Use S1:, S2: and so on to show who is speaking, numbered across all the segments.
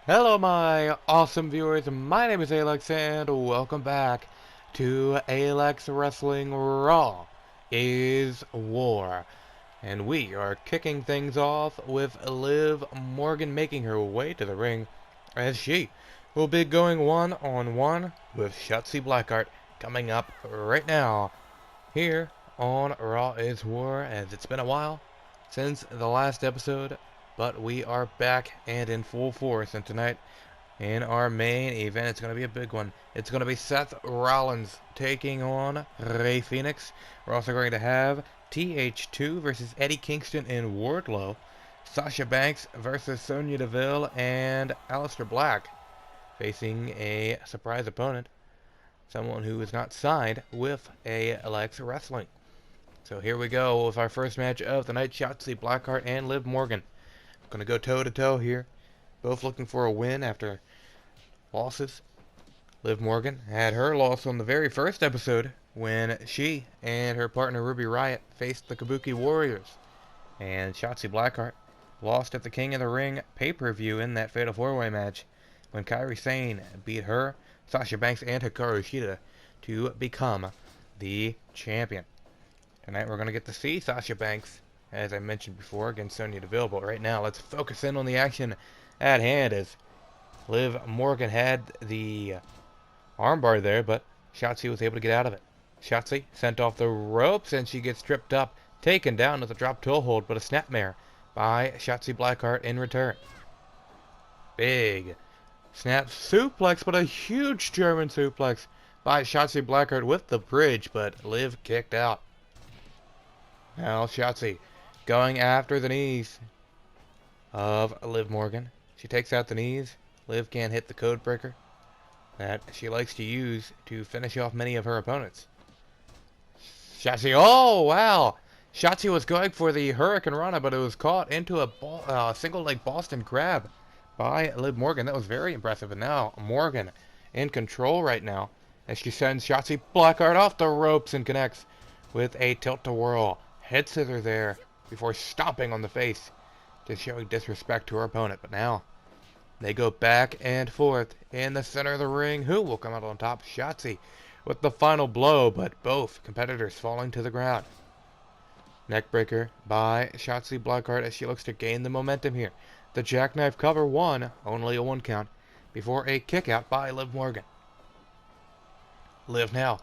S1: Hello my awesome viewers, my name is A-Lex and welcome back to A-Lex Wrestling Raw is War. And we are kicking things off with Liv Morgan making her way to the ring as she will be going one-on-one with Shotzi Blackheart coming up right now here on Raw is War, as it's been a while since the last episode. But we are back and in full force, and tonight in our main event, it's going to be a big one. It's going to be Seth Rollins taking on FENIX. We're also going to have TH2 versus Eddie Kingston and Wardlow. Sasha Banks versus Sonya Deville, and Aleister Black facing a surprise opponent, someone who is not signed with A-Lex Wrestling. So here we go with our first match of the night, Shotzi Blackheart and Liv Morgan. Going to go toe-to-toe here. Both looking for a win after losses. Liv Morgan had her loss on the very first episode when she and her partner Ruby Riott faced the Kabuki Warriors. And Shotzi Blackheart lost at the King of the Ring pay-per-view in that Fatal 4-Way match when Kairi Sane beat her, Sasha Banks, and Hikaru Shida to become the champion. Tonight we're going to get to see Sasha Banks, as I mentioned before, against Sonya Deville. But right now, let's focus in on the action at hand, as Liv Morgan had the armbar there, but Shotzi was able to get out of it. Shotzi sent off the ropes, and she gets tripped up, taken down with a drop toe hold, but a snapmare by Shotzi Blackheart in return. Big snap suplex, but a huge German suplex by Shotzi Blackheart with the bridge, but Liv kicked out. Now Shotzi going after the knees of Liv Morgan. She takes out the knees. Liv can't hit the code breaker that she likes to use to finish off many of her opponents. Shotzi, oh wow! Shotzi was going for the Hurricane Rana, but it was caught into a single leg Boston Crab by Liv Morgan. That was very impressive. And now Morgan in control right now as she sends Shotzi Blackheart off the ropes and connects with a tilt-to-whirl head scissor there before stomping on the face, just showing disrespect to her opponent. But now they go back and forth in the center of the ring. Who will come out on top? Shotzi with the final blow, but both competitors falling to the ground. Neckbreaker by Shotzi Blackheart as she looks to gain the momentum here. The jackknife cover won, only a 1 count, before a kick out by Liv Morgan. Liv now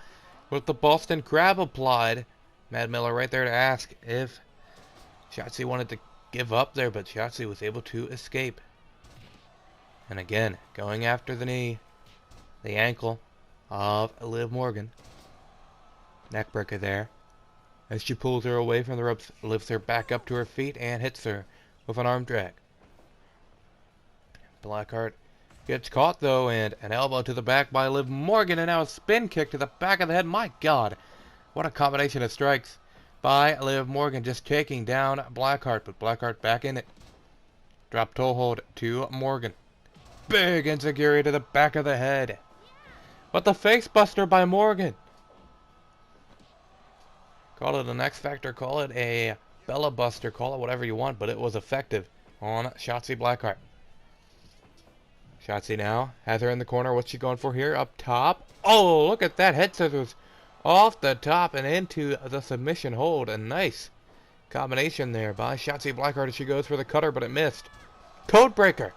S1: with the Boston Crab applied. Mad Miller right there to ask if Shotzi wanted to give up there, but Shotzi was able to escape. And again, going after the knee, the ankle of Liv Morgan. Neckbreaker there. As she pulls her away from the ropes, lifts her back up to her feet and hits her with an arm drag. Blackheart gets caught though, and an elbow to the back by Liv Morgan, and now a spin kick to the back of the head. My God, what a combination of strikes by Liv Morgan, just taking down Blackheart, but Blackheart back in it. Drop toe hold to Morgan. Big insecurity to the back of the head. But the face buster by Morgan. Call it an X Factor, call it a Bella Buster, call it whatever you want, but it was effective on Shotzi Blackheart. Shotzi now has her in the corner. What's she going for here? Up top. Oh, look at that head scissors. Off the top and into the submission hold. A nice combination there by Shotzi Blackheart as she goes for the cutter, but it missed. Codebreaker.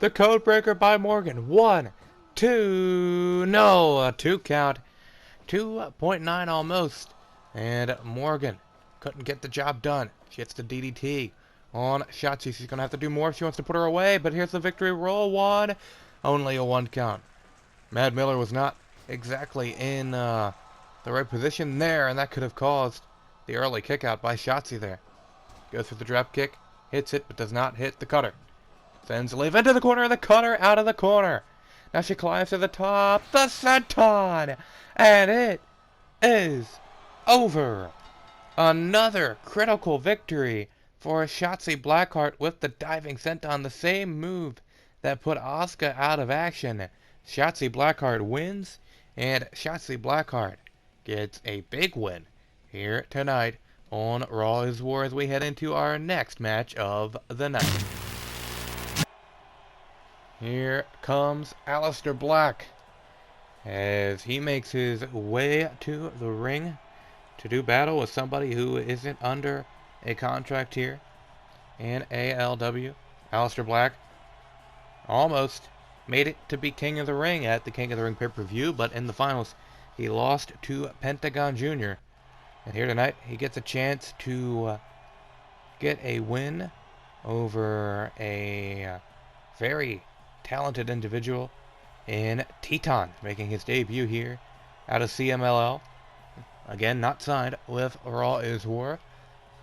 S1: The codebreaker by Morgan. 1, 2. No, a 2 count. 2.9 almost. And Morgan couldn't get the job done. She hits the DDT on Shotzi. She's going to have to do more if she wants to put her away, but here's the victory roll. 1. Only a 1 count. Mad Miller was not exactly in the right position there, and that could have caused the early kick out by Shotzi there. Goes for the drop kick, hits it, but does not hit the cutter. Sends Liv into the corner, the cutter out of the corner. Now she climbs to the top, the senton, and it is over. Another critical victory for Shotzi Blackheart with the diving senton, the same move that put Asuka out of action. Shotzi Blackheart wins, and Shotzi Blackheart gets a big win here tonight on Raw is War as we head into our next match of the night. Here comes Aleister Black as he makes his way to the ring to do battle with somebody who isn't under a contract here in ALW. Aleister Black almost made it to be King of the Ring at the King of the Ring pay-per-view, but in the finals he lost to Pentagon Jr. And here tonight he gets a chance to get a win over a very talented individual in Teton, making his debut here out of CMLL. Again, not signed with Raw is War,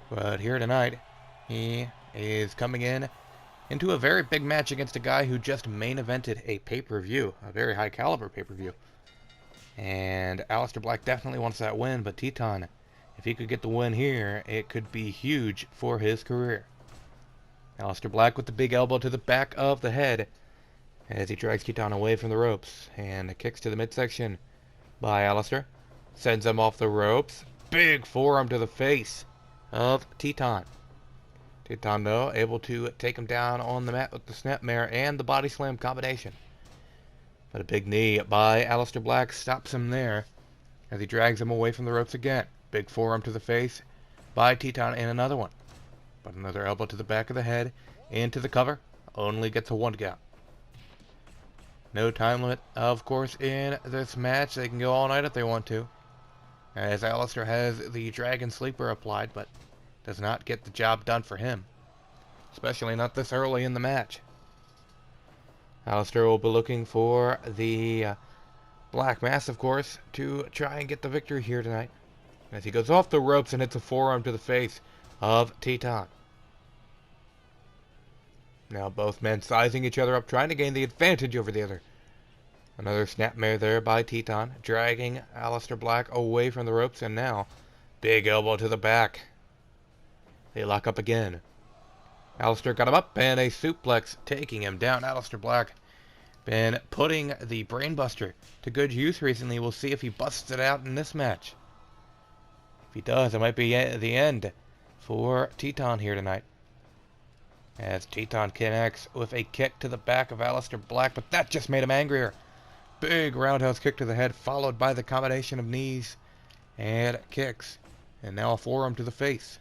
S1: but here tonight he is coming into a very big match against a guy who just main evented a pay-per-view, a very high caliber pay-per-view. And Aleister Black definitely wants that win, but Teton, if he could get the win here, it could be huge for his career. Aleister Black with the big elbow to the back of the head as he drags Teton away from the ropes and kicks to the midsection by Aleister. Sends him off the ropes. Big forearm to the face of Teton. Teton, though, able to take him down on the mat with the snapmare and the body slam combination. But a big knee by Aleister Black stops him there as he drags him away from the ropes again. Big forearm to the face by Teton and another one. But another elbow to the back of the head into the cover. Only gets a 1 count. No time limit, of course, in this match. They can go all night if they want to, as Aleister has the Dragon Sleeper applied, but does not get the job done for him, especially not this early in the match. Aleister will be looking for the Black Mass, of course, to try and get the victory here tonight, as he goes off the ropes and hits a forearm to the face of Teton. Now both men sizing each other up, trying to gain the advantage over the other. Another snapmare there by Teton, dragging Aleister Black away from the ropes, and now big elbow to the back. They lock up again. Aleister got him up, and a suplex taking him down. Aleister Black been putting the Brainbuster to good use recently. We'll see if he busts it out in this match. If he does, it might be the end for Teton here tonight, as Teton connects with a kick to the back of Aleister Black, but that just made him angrier. Big roundhouse kick to the head, followed by the combination of knees and kicks, and now a forearm to the face.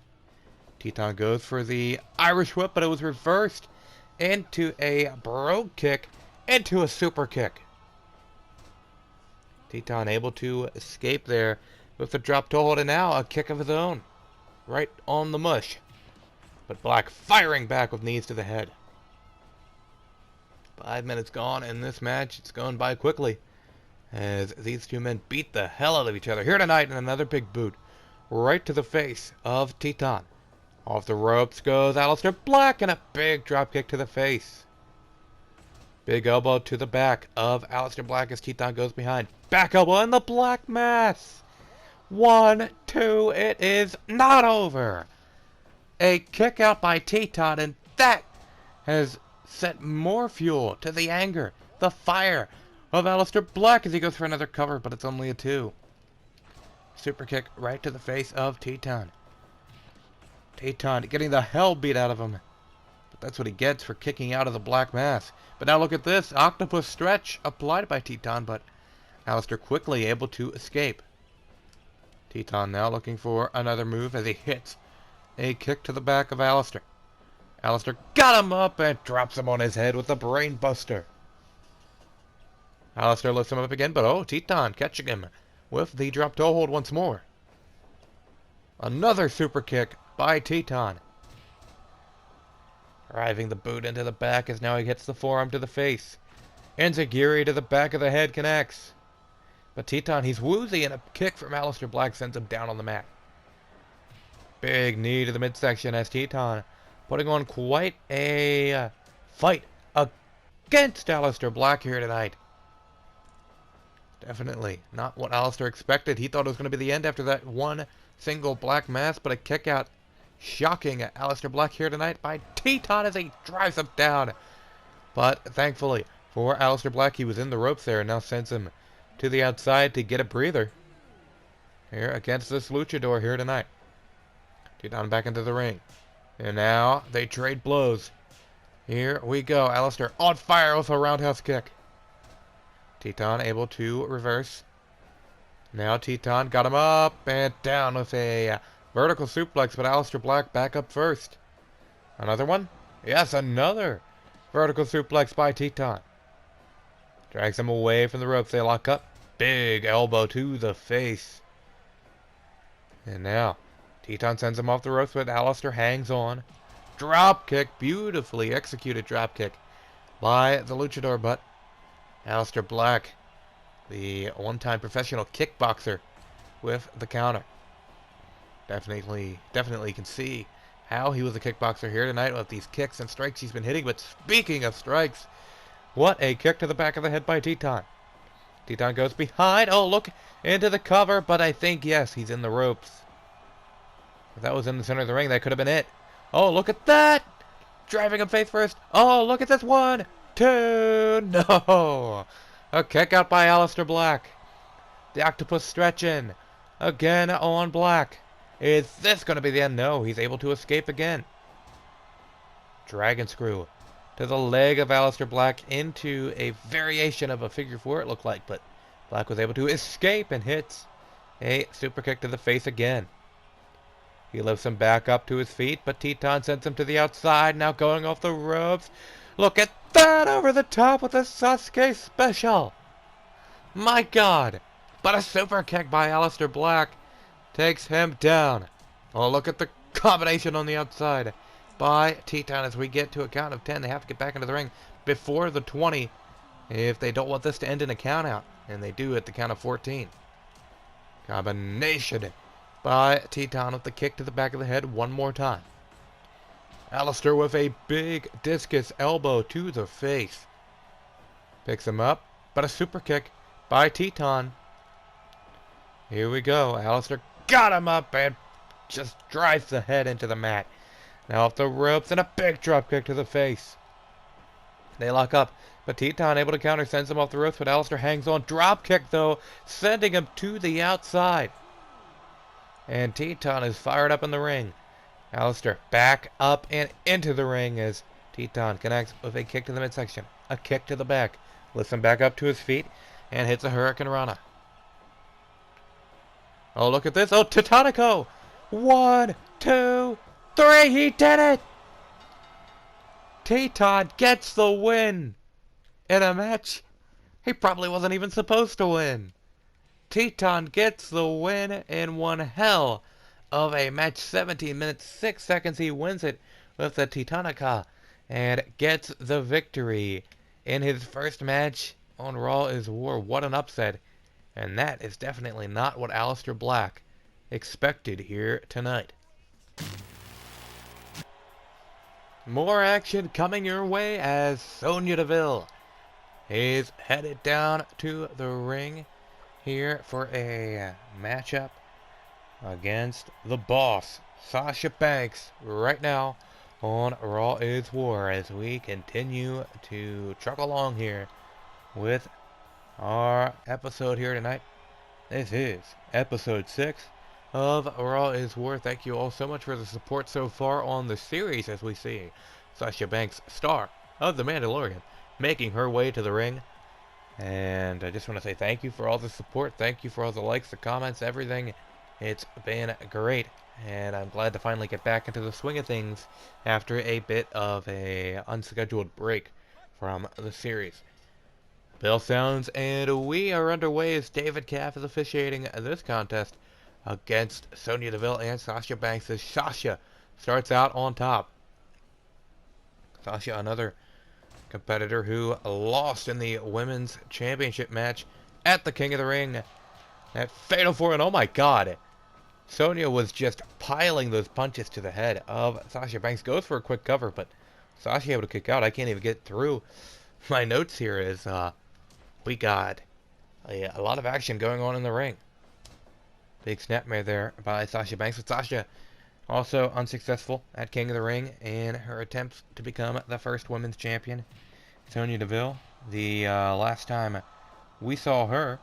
S1: Teton goes for the Irish whip, but it was reversed into a brogue kick, into a super kick. Teton able to escape there with the drop toe hold, and now a kick of his own, right on the mush. But Black firing back with knees to the head. 5 minutes gone in this match. It's going by quickly as these two men beat the hell out of each other here tonight, and another big boot right to the face of Teton. Off the ropes goes Aleister Black, and a big drop kick to the face. Big elbow to the back of Aleister Black as Teton goes behind. Back elbow and the Black Mass. 1, 2, it is not over. A kick out by Teton, and that has set more fuel to the anger, the fire of Aleister Black as he goes for another cover, but it's only a 2. Super kick right to the face of Teton. Teton getting the hell beat out of him, but that's what he gets for kicking out of the Black Mass. But now look at this, octopus stretch applied by Teton, but Aleister quickly able to escape. Teton now looking for another move as he hits a kick to the back of Aleister. Aleister got him up and drops him on his head with the Brain Buster. Aleister lifts him up again, but Teton catching him with the drop toe hold once more. Another super kick by Teton. Driving the boot into the back as now he hits the forearm to the face. Enziguri to the back of the head connects. But Teton, he's woozy, and a kick from Aleister Black sends him down on the mat. Big knee to the midsection as Teton putting on quite a fight against Aleister Black here tonight. Definitely not what Aleister expected. He thought it was going to be the end after that one single Black Mass, but a kick out. Shocking Aleister Black here tonight by Teton as he drives him down. But thankfully for Aleister Black, he was in the ropes there and now sends him to the outside to get a breather here against this luchador here tonight. Teton back into the ring. And now they trade blows. Here we go. Alistair on fire with a roundhouse kick. Teton able to reverse. Now Teton got him up and down with a vertical suplex, but Alistair Black back up first. Another one? Yes, another vertical suplex by Teton. Drags him away from the ropes. They lock up. Big elbow to the face. And now, Teton sends him off the ropes, but Alistair hangs on. Drop kick. Beautifully executed drop kick by the luchador, but Alistair Black, the one-time professional kickboxer, with the counter. Definitely can see how he was a kickboxer here tonight with these kicks and strikes he's been hitting. But speaking of strikes, what a kick to the back of the head by Teton. Teton goes behind. Oh, look into the cover, but I think, yes, he's in the ropes. If that was in the center of the ring, that could have been it. Oh, look at that! Driving him face first. Oh, look at this. 1, 2, no! A kick out by Alistair Black. The octopus stretching. Again on Black. Is this going to be the end? No, he's able to escape again. Dragon screw to the leg of Alistair Black into a variation of a figure 4, it looked like, but Black was able to escape and hits a super kick to the face again. He lifts him back up to his feet, but Teton sends him to the outside, now going off the ropes. Look at that, over the top with a Sasuke special. My God. But a super kick by Alistair Black takes him down. Oh, look at the combination on the outside by Teton as we get to a count of 10. They have to get back into the ring before the 20 if they don't want this to end in a count out. And they do at the count of 14. Combination by Teton with the kick to the back of the head one more time. Alistair with a big discus elbow to the face. Picks him up, but a super kick by Teton. Here we go. Alistair got him up and just drives the head into the mat. Now off the ropes and a big drop kick to the face. They lock up, but Teton able to counter, sends him off the ropes, but Alistair hangs on. Drop kick though, sending him to the outside. And Teton is fired up in the ring. Alistair back up and into the ring as Teton connects with a kick to the midsection. A kick to the back. Lifts him back up to his feet and hits a Hurricane Rana. Oh, look at this. Oh, Tetonico. 1, 2, 3. He did it. Teton gets the win in a match he probably wasn't even supposed to win. Teton gets the win in one hell of a match. 17 minutes, 6 seconds. He wins it with the Tetonica and gets the victory in his first match on Raw is War. What an upset. And that is definitely not what Alistair Black expected here tonight. More action coming your way as Sonya Deville is headed down to the ring here for a matchup against the boss, Sasha Banks, right now on Raw is War, as we continue to truck along here with our episode here tonight. This is episode 6 of Raw is War. Thank you all so much for the support so far on the series, as we see Sasha Banks, star of The Mandalorian, making her way to the ring. And I just want to say thank you for all the support. Thank you for all the likes, the comments, everything. It's been great, and I'm glad to finally get back into the swing of things after a bit of a unscheduled break from the series. Bell sounds, and we are underway as David Caff is officiating this contest against Sonya Deville and Sasha Banks, as Sasha starts out on top. Sasha, another competitor who lost in the Women's Championship match at the King of the Ring. That fatal 4, and oh my God, Sonya was just piling those punches to the head of Sasha Banks. Goes for a quick cover, but Sasha able to kick out. I can't even get through my notes here as we got a lot of action going on in the ring. Big snapmare there by Sasha Banks, with Sasha also unsuccessful at King of the Ring in her attempts to become the first women's champion. Sonya Deville, the last time we saw her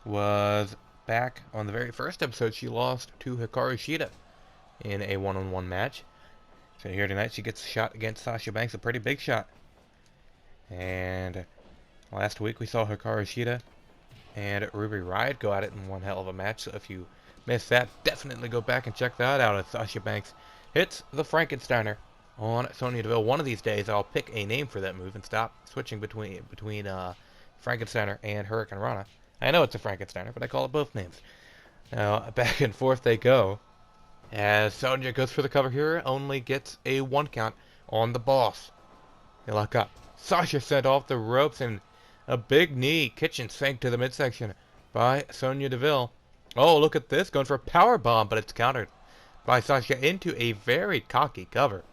S1: was back on the very first episode. She lost to Hikaru Shida in a one-on-one match. So here tonight she gets a shot against Sasha Banks, a pretty big shot. And last week we saw Hikaru Shida and Ruby Riott go at it in one hell of a match. So if you missed that, definitely go back and check that out as Sasha Banks hits the Frankensteiner on Sonya Deville. One of these days I'll pick a name for that move and stop switching between Frankensteiner and Hurricane Rana. I know it's a Frankensteiner, but I call it both names. Now back and forth they go. As Sonya goes for the cover here, only gets a 1 count on the boss. They lock up. Sasha sent off the ropes and a big knee kitchen sink to the midsection by Sonya Deville. Oh, look at this, going for a power bomb, but it's countered by Sasha into a very cocky cover.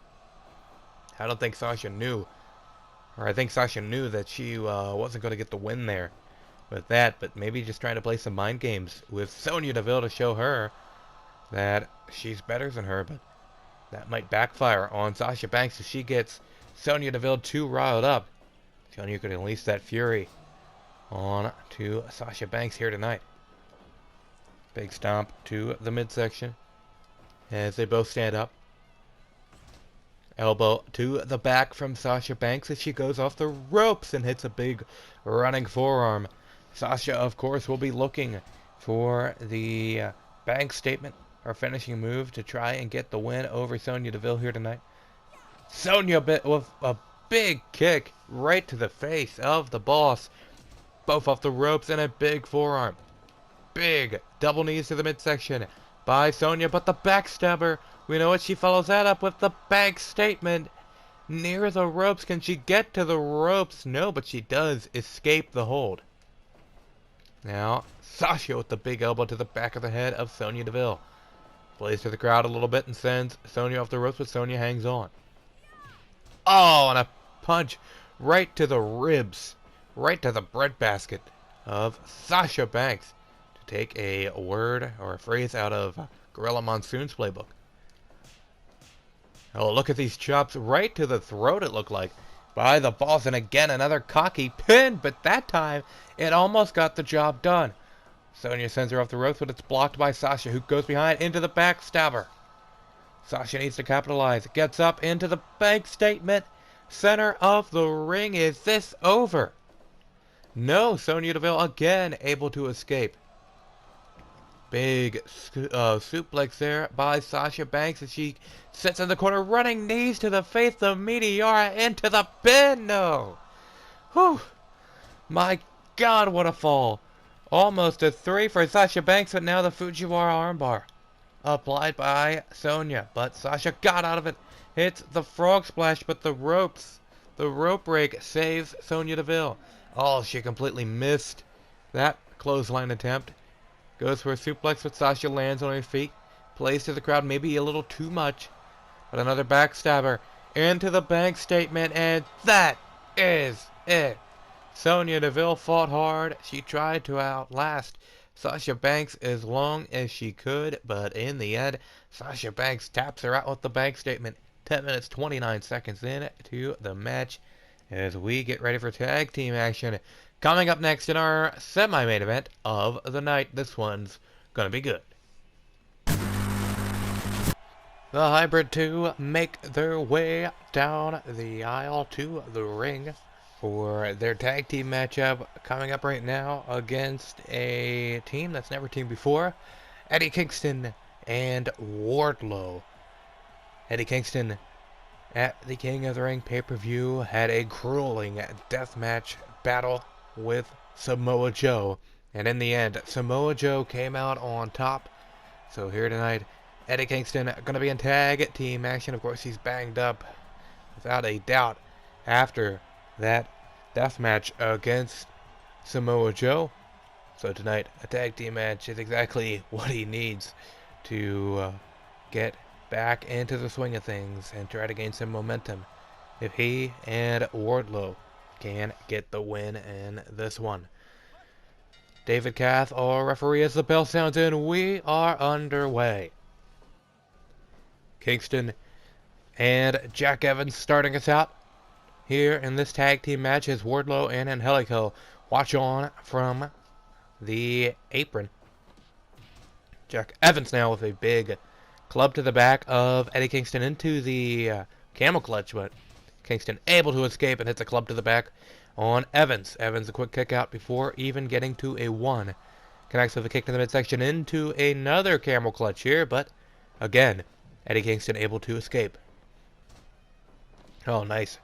S1: I don't think Sasha knew, or I think Sasha knew that she wasn't going to get the win there with that, but maybe just trying to play some mind games with Sonya Deville to show her that she's better than her, but that might backfire on Sasha Banks if she gets Sonya Deville too riled up. Sonya could unleash that fury on to Sasha Banks here tonight. Big stomp to the midsection as they both stand up. Elbow to the back from Sasha Banks as she goes off the ropes and hits a big running forearm. Sasha, of course, will be looking for the Banks statement, her finishing move, to try and get the win over Sonya Deville here tonight. Sonya with a big kick right to the face of the boss. Both off the ropes and a big forearm. Big double knees to the midsection by Sonya, but the backstabber, we know what she follows that up with, the Banks statement. Near the ropes, can she get to the ropes? No, but she does escape the hold. Now, Sasha with the big elbow to the back of the head of Sonya Deville. Plays to the crowd a little bit and sends Sonya off the ropes, but Sonya hangs on. Oh, and a punch right to the ribs, right to the breadbasket of Sasha Banks, to take a word or a phrase out of Gorilla Monsoon's playbook. Oh, look at these chops right to the throat, it looked like, by the boss. And again, another cocky pin, but that time it almost got the job done. Sonya sends her off the ropes, but it's blocked by Sasha, who goes behind into the backstabber. Sasha needs to capitalize. Gets up into the Banks statement. Center of the ring. Is this over? No, Sonya Deville again able to escape. Big suplex there by Sasha Banks as she sits in the corner, running knees to the face, the Meteora into the pin. No. Whew. My God, what a fall. Almost a 3 for Sasha Banks, but now the Fujiwara armbar applied by Sonya. But Sasha got out of it. Hits the frog splash, but the rope break saves Sonya Deville. Oh, she completely missed that clothesline attempt. Goes for a suplex, but Sasha lands on her feet. Plays to the crowd, maybe a little too much. But another backstabber into the Banks statement, and that is it. Sonya Deville fought hard. She tried to outlast Sasha Banks as long as she could, but in the end, Sasha Banks taps her out with the Banks statement. 10 minutes, 29 seconds in to the match as we get ready for tag team action. Coming up next in our semi-main event of the night. This one's gonna be good. The Hybrid 2 make their way down the aisle to the ring for their tag team matchup, coming up right now against a team that's never teamed before, Eddie Kingston and Wardlow. Eddie Kingston, at the King of the Ring pay-per-view, had a grueling deathmatch battle with Samoa Joe, and in the end, Samoa Joe came out on top. So here tonight, Eddie Kingston going to be in tag team action. Of course, he's banged up, without a doubt, after that death match against Samoa Joe. So tonight, a tag team match is exactly what he needs to get back into the swing of things and try to gain some momentum if he and Wardlow can get the win in this one. David Cath, our referee, as the bell sounds in, we are underway. Kingston and Jack Evans starting us out here in this tag team match as Wardlow and Angelico watch on from the apron. Jack Evans now with a big Club to the back of Eddie Kingston into the camel clutch, but Kingston able to escape and hits a club to the back on Evans. Evans a quick kick out before even getting to a 1. Connects with a kick to the midsection into another camel clutch here, but again, Eddie Kingston able to escape. Oh, nice.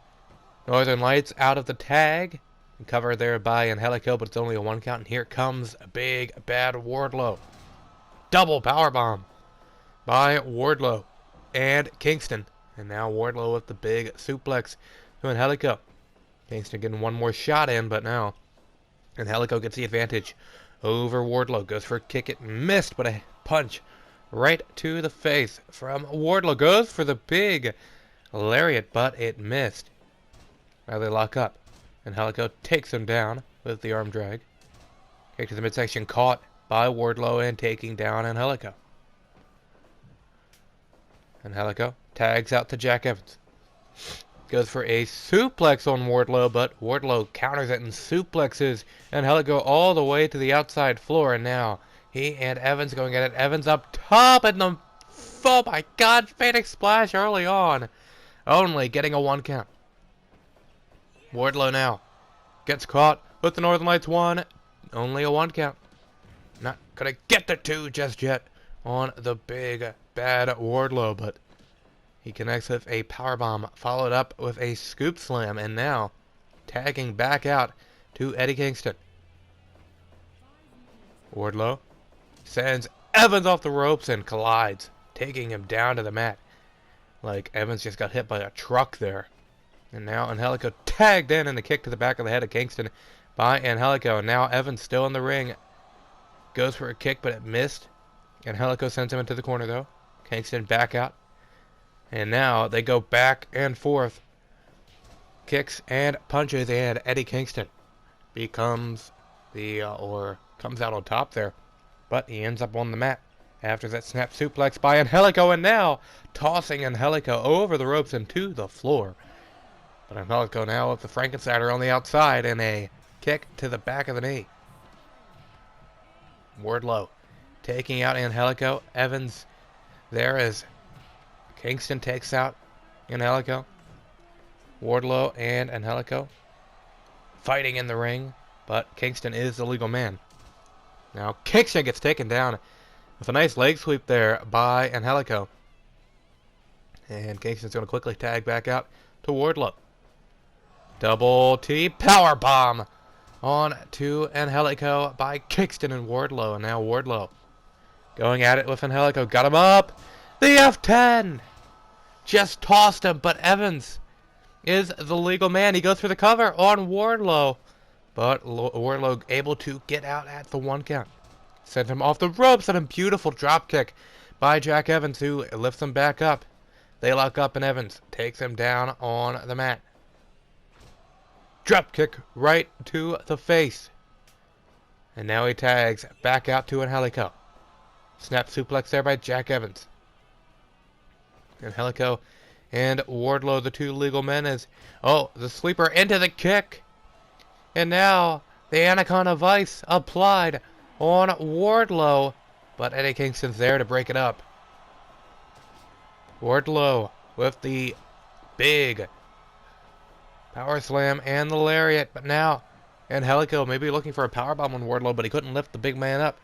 S1: Northern Lights out of the tag. Covered there by Angelico, but it's only a 1 count. And here comes a big, bad Wardlow. Double powerbomb by Wardlow and Kingston. And now Wardlow with the big suplex to Angelico. Kingston getting one more shot in, but now Angelico gets the advantage over Wardlow. Goes for a kick. It missed, but a punch right to the face from Wardlow. Goes for the big lariat, but it missed. Now they lock up. Angelico takes him down with the arm drag. Kick to the midsection caught by Wardlow and taking down Angelico. Angelico tags out to Jack Evans. Goes for a suplex on Wardlow, but Wardlow counters it and suplexes Angelico all the way to the outside floor. And now he and Evans going at it. Evans up top and the... Oh my god, Phoenix Splash early on. Only getting a 1 count. Wardlow now gets caught with the Northern Lights 1. Only a 1 count. Not gonna get the 2 just yet on the big bad Wardlow, but he connects with a powerbomb followed up with a scoop slam, and now tagging back out to Eddie Kingston. Wardlow sends Evans off the ropes and collides, taking him down to the mat. Like Evans just got hit by a truck there. And now Angelico tagged in and a kick to the back of the head of Kingston by Angelico. And now Evans still in the ring. Goes for a kick, but it missed. Angelico sends him into the corner, though. Kingston back out. And now they go back and forth. Kicks and punches, and Eddie Kingston becomes the, comes out on top there. But he ends up on the mat after that snap suplex by Angelico. And now tossing Angelico over the ropes and to the floor. But Angelico now with the Frankensteiner on the outside and a kick to the back of the knee. Wardlow taking out Angelico. Evans there as Kingston takes out Angelico. Wardlow and Angelico fighting in the ring, but Kingston is the legal man. Now Kingston gets taken down with a nice leg sweep there by Angelico. And Kingston's going to quickly tag back out to Wardlow. Double T power bomb on to Angelico by Kingston and Wardlow. And now Wardlow going at it with Angelico. Got him up. The F10. Just tossed him, but Evans is the legal man. He goes for the cover on Wardlow. But Wardlow able to get out at the 1 count. Sent him off the ropes and a beautiful drop kick by Jack Evans, who lifts him back up. They lock up and Evans takes him down on the mat. Drop kick right to the face. And now he tags back out to Angelico. Snap suplex there by Jack Evans. Angelico and Wardlow, the 2 legal men, is... Oh, the sleeper into the kick. And now the Anaconda Vice applied on Wardlow. But Eddie Kingston's there to break it up. Wardlow with the big power slam and the lariat, but now Angelico maybe looking for a powerbomb on Wardlow, but he couldn't lift the big man up.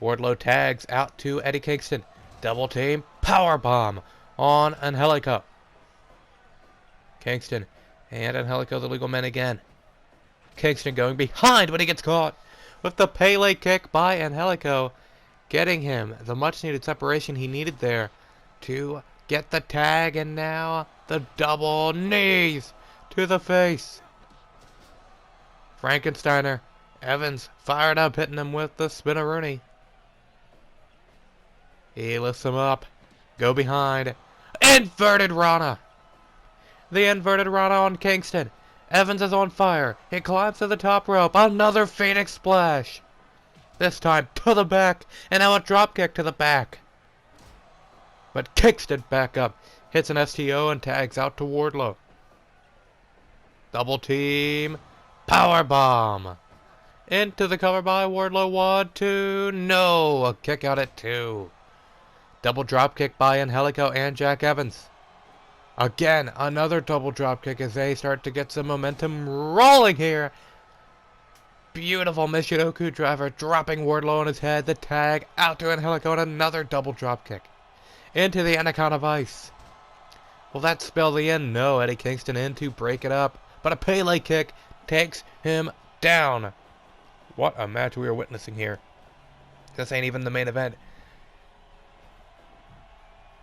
S1: Wardlow tags out to Eddie Kingston. Double team powerbomb on Angelico. Kingston and Angelico, the legal men again. Kingston going behind, but he gets caught with the Pele kick by Angelico, getting him the much needed separation he needed there to get the tag, and now the double knees to the face. Frankensteiner. Evans fired up, hitting him with the spinneroonie. He lifts him up. Go behind. Inverted Rana. The inverted Rana on Kingston. Evans is on fire. He climbs to the top rope. Another Phoenix Splash. This time to the back. And now a dropkick to the back. But Kingston back up. Hits an STO and tags out to Wardlow. Double team. Power bomb. Into the cover by Wardlow. 1, 2. No. A kick out at 2. Double dropkick by Angelico and Jack Evans. Again, another double dropkick as they start to get some momentum rolling here. Beautiful Michinoku driver dropping Wardlow on his head. The tag out to Angelico and another double dropkick into the Anaconda Vice. Will that spell the end? No, Eddie Kingston in to break it up. But a Pele kick takes him down. What a match we are witnessing here. This ain't even the main event.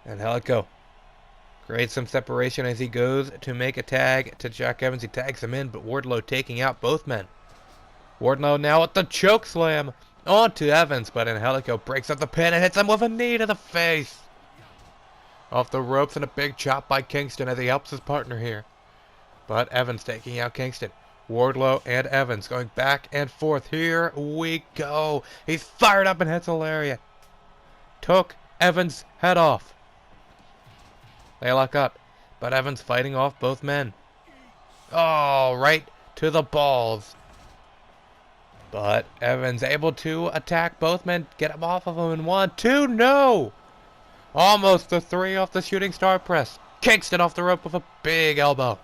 S1: Angelico creates some separation as he goes to make a tag to Jack Evans. He tags him in, but Wardlow taking out both men. Wardlow now with the choke slam onto Evans, but Angelico breaks up the pin and hits him with a knee to the face. Off the ropes and a big chop by Kingston as he helps his partner here. But Evans taking out Kingston. Wardlow and Evans going back and forth. Here we go. He's fired up and hits a lariat. Took Evans' head off. They lock up, but Evans fighting off both men. Oh, right to the balls. But Evans able to attack both men, get him off of him in 1, 2, no! Almost the 3 off the shooting star press. Kingston off the rope with a big elbow.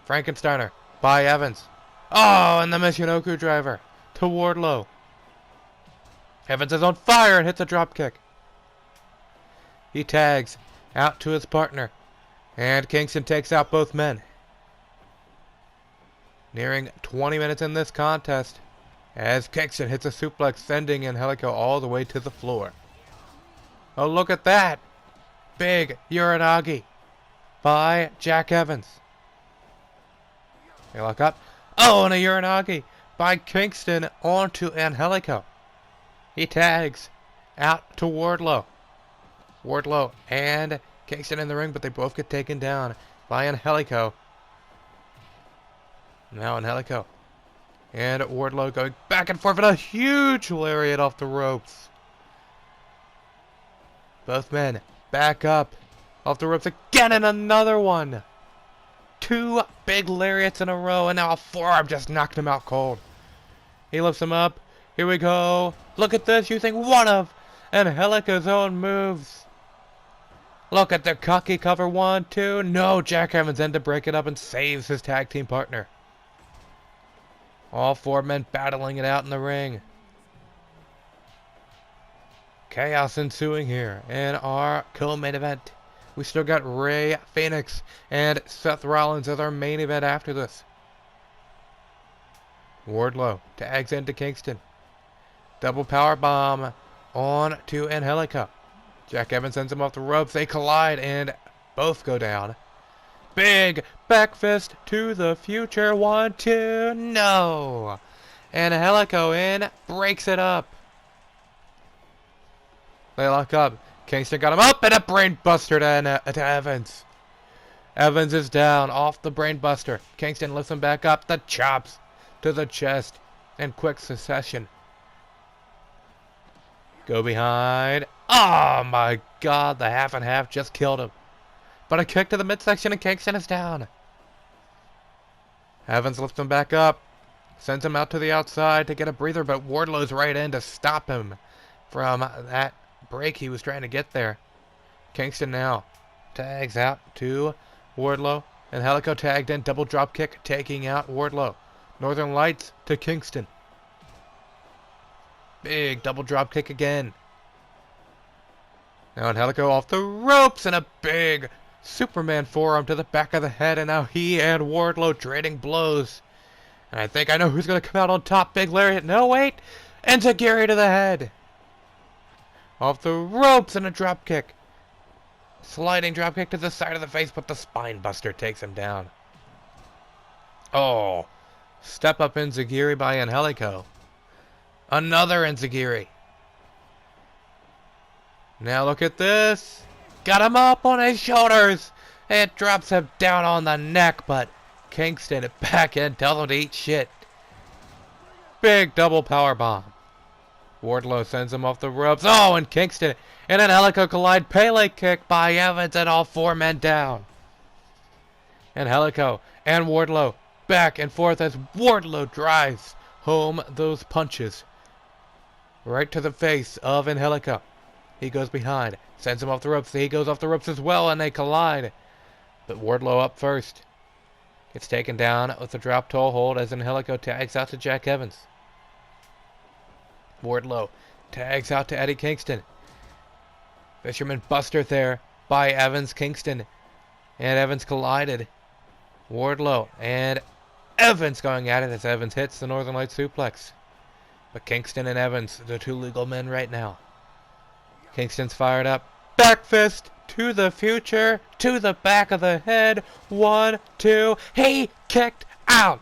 S1: Frankensteiner by Evans. Oh, and the Michinoku driver to Wardlow. Evans is on fire and hits a dropkick. He tags out to his partner. And Kingston takes out both men. Nearing 20 minutes in this contest as Kingston hits a suplex, sending Angelico all the way to the floor. Oh, look at that. Big Uranagi by Jack Evans. They lock up. Oh, and a Uranagi by Kingston onto Angelico. He tags out to Wardlow. Wardlow and Kingston in the ring, but they both get taken down by Angelico. Now Angelico and Wardlow going back and forth with a huge lariat off the ropes. Both men back up off the ropes again and another one. 2 big lariats in a row and now a forearm just knocked him out cold. He lifts him up. Here we go. Look at this using one of Angelico's own moves. Look at the cocky cover. 1, 2. No, Jack Evans in to break it up and saves his tag team partner. All 4 men battling it out in the ring. Chaos ensuing here in our co-main event. We still got FENIX and Seth Rollins as our main event after this. Wardlow tags into Kingston. Double power bomb on to Angelico. Jack Evans sends him off the ropes. They collide and both go down. Big back fist to the future. 1, 2, no. Angelico in, breaks it up. They lock up. Kingston got him up and a brain buster to Evans. Evans is down off the brain buster. Kingston lifts him back up. The chops to the chest in quick succession. Go behind. Oh my God, the half and half just killed him. But a kick to the midsection and Kingston is down. Evans lifts him back up. Sends him out to the outside to get a breather, but Wardlow's right in to stop him from that break he was trying to get there. Kingston now tags out to Wardlow. Angelico tagged in, double drop kick, taking out Wardlow. Northern Lights to Kingston. Big double drop kick again. Now Angelico off the ropes and a big Superman forearm to the back of the head, and now he and Wardlow trading blows. And I think I know who's going to come out on top. Big lariat. No, wait. Enziguri to the head. Off the ropes and a drop kick. Sliding drop kick to the side of the face, but the spine buster takes him down. Oh. Step up Enziguri by Angelico. Another Enziguri. Now look at this. Got him up on his shoulders. It drops him down on the neck, but Kingston back in, tells him to eat shit. Big double power bomb. Wardlow sends him off the ropes. Oh, and Kingston and an Angelico collide. Pele kick by Evans and all 4 men down. Angelico and Wardlow back and forth as Wardlow drives home those punches right to the face of Angelico. He goes behind. Sends him off the ropes. He goes off the ropes as well, and they collide. But Wardlow up first. Gets taken down with a drop toe hold as Angelico tags out to Jack Evans. Wardlow tags out to Eddie Kingston. Fisherman Buster there by Evans. Kingston and Evans collided. Wardlow and Evans going at it as Evans hits the Northern Light suplex. But Kingston and Evans, the two legal men right now. Kingston's fired up. Back fist to the future, to the back of the head. 1, 2. He kicked out.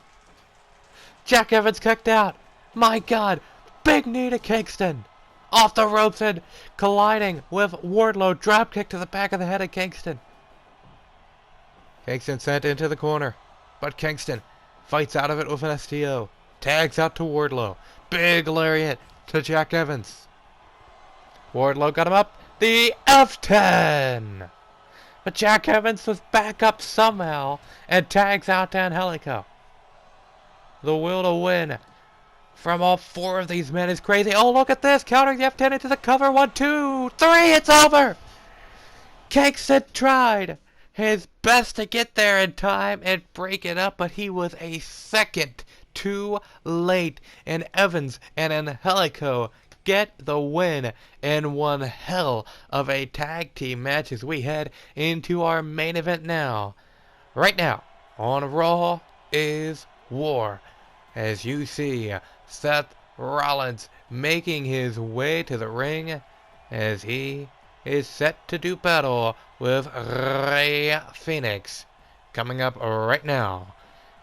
S1: Jack Evans kicked out. My God. Big knee to Kingston. Off the ropes and colliding with Wardlow. Drop kick to the back of the head of Kingston. Kingston sent into the corner. But Kingston fights out of it with an STO. Tags out to Wardlow. Big lariat to Jack Evans. Wardlow got him up. The F10! But Jack Evans was back up somehow and tags out to Angelico. The will to win from all four of these men is crazy. Oh, look at this. Countering the F10 into the cover. 1, 2, 3. It's over. Kingston tried his best to get there in time and break it up, but he was a second too late. And Evans and Angelico get the win in one hell of a tag team match as we head into our main event now. Right now on Raw is War. As you see Seth Rollins making his way to the ring as he is set to do battle with Rey Fenix. Coming up right now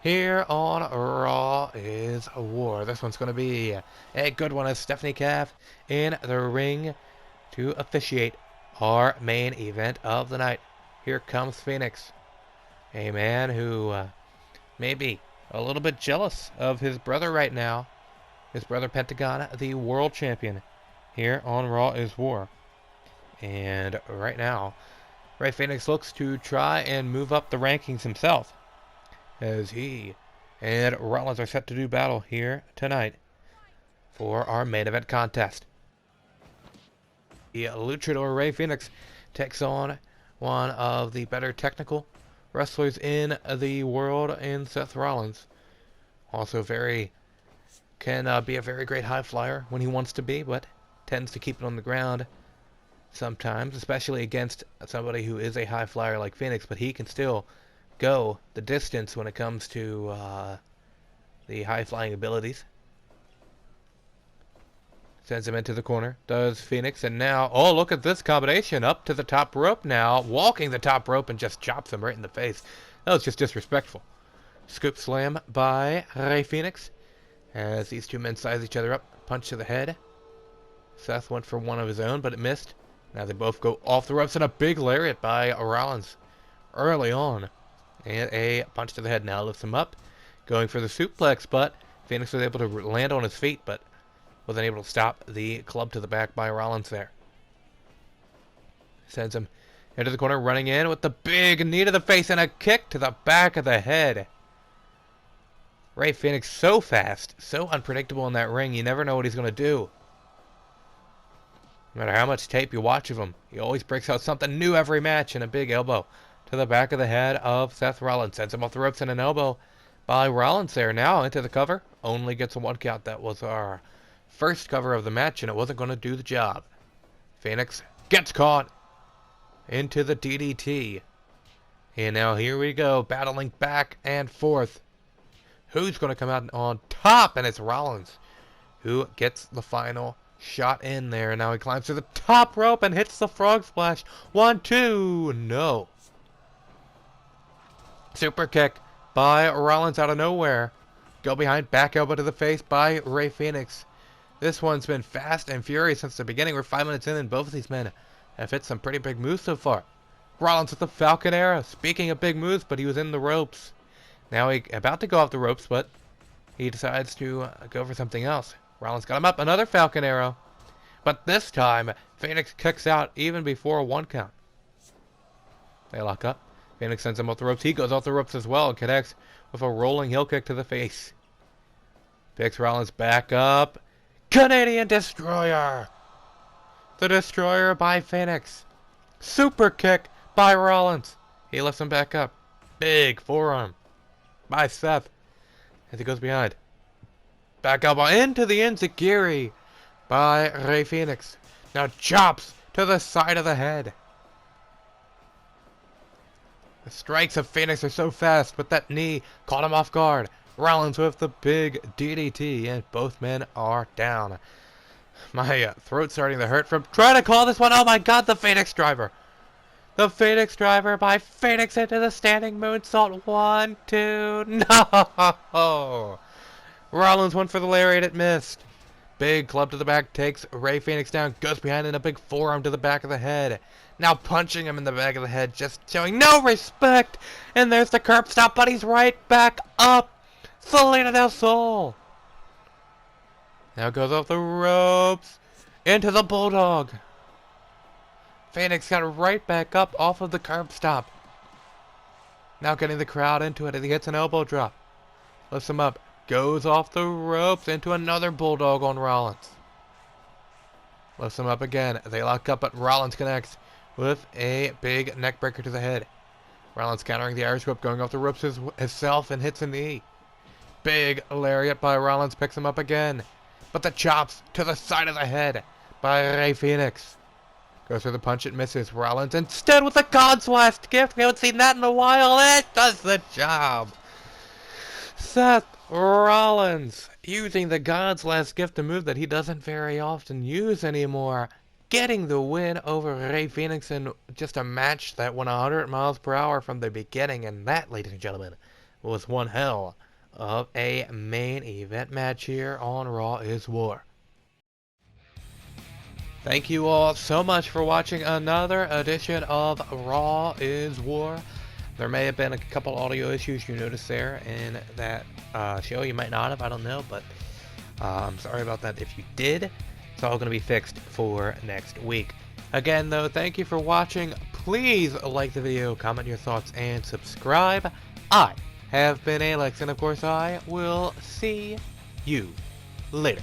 S1: here on Raw is War. This one's going to be a good one as Stephanie Caff in the ring to officiate our main event of the night. Here comes Fenix, a man who may be a little bit jealous of his brother right now. His brother Pentagon, the world champion, here on Raw is War. And right now, Rey Fenix looks to try and move up the rankings himself, as he and Rollins are set to do battle here tonight for our main event contest. The luchador Rey Fenix takes on one of the better technical wrestlers in the world in Seth Rollins. Also can be a very great high flyer when he wants to be, but tends to keep it on the ground sometimes, especially against somebody who is a high flyer like Fenix, but he can still go the distance when it comes to the high flying abilities. Sends him into the corner, does Fenix, and now, oh, look at this combination, up to the top rope now, walking the top rope and just chops him right in the face. That was just disrespectful. Scoop slam by Rey Fenix as these two men size each other up, punch to the head. Seth went for one of his own, but it missed. Now they both go off the ropes, and a big lariat by Rollins early on. And a punch to the head now lifts him up, going for the suplex, but Fenix was able to land on his feet, but wasn't able to stop the club to the back by Rollins there. Sends him into the corner, running in with the big knee to the face and a kick to the back of the head. Rey Fenix so fast, so unpredictable in that ring, you never know what he's going to do. No matter how much tape you watch of him, he always breaks out something new every match, and a big elbow to the back of the head of Seth Rollins. Sends him off the ropes and an elbow by Rollins there. Now into the cover. Only gets a 1 count. That was our first cover of the match, and it wasn't going to do the job. Fenix gets caught into the DDT. And now here we go, battling back and forth. Who's going to come out on top? And it's Rollins who gets the final shot in there. And now he climbs to the top rope and hits the frog splash. 1, 2, no. Super kick by Rollins out of nowhere. Go behind, back elbow to the face by Rey Fenix. This one's been fast and furious since the beginning. We're 5 minutes in, and both of these men have hit some pretty big moves so far. Rollins with the Falcon Arrow. Speaking of big moves, but he was in the ropes. Now he's about to go off the ropes, but he decides to go for something else. Rollins got him up. Another Falcon Arrow. But this time, Fenix kicks out even before a 1 count. They lock up. Fenix sends him off the ropes. He goes off the ropes as well and connects with a rolling heel kick to the face. Picks Rollins back up. Canadian Destroyer the Destroyer by FENIX. Super kick by Rollins. He lifts him back up. Big forearm by Seth as he goes behind. Back elbow into the enziguri by Rey FENIX. Now chops to the side of the head. The strikes of FENIX are so fast, but that knee caught him off guard. Rollins with the big DDT, and both men are down. My throat's starting to hurt from trying to call this one. Oh my god, the FENIX driver. The FENIX driver by FENIX into the standing moonsault. 1, 2, no! Rollins went for the lariat, it missed. Big club to the back, takes Rey FENIX down, goes behind in a big forearm to the back of the head. Now punching him in the back of the head, just showing no respect. And there's the curb stop, but he's right back up. Salida del Sol. Now goes off the ropes into the Bulldog. FENIX got right back up off of the curb stop. Now getting the crowd into it as he hits an elbow drop. Lifts him up. Goes off the ropes into another Bulldog on Rollins. Lifts him up again. They lock up, but Rollins connects with a big neck breaker to the head. Rollins countering the Irish whip, going off the ropes himself and hits a knee. Big lariat by Rollins, picks him up again. But the chops to the side of the head by Rey FENIX. Goes for the punch, it misses. Rollins instead with the God's last gift. We haven't seen that in a while. It does the job. Seth Rollins using the God's last gift, a move that he doesn't very often use anymore. Getting the win over Rey FENIX in just a match that went 100 miles per hour from the beginning. And that, ladies and gentlemen, was one hell of a main event match here on Raw is War. Thank you all so much for watching another edition of Raw is War. There may have been a couple audio issues you noticed there in that show. You might not have, I don't know, but I'm sorry about that if you did. It's all going to be fixed for next week. Again, though, thank you for watching. Please like the video, comment your thoughts, and subscribe. I have been A-Lex, and of course I will see you later.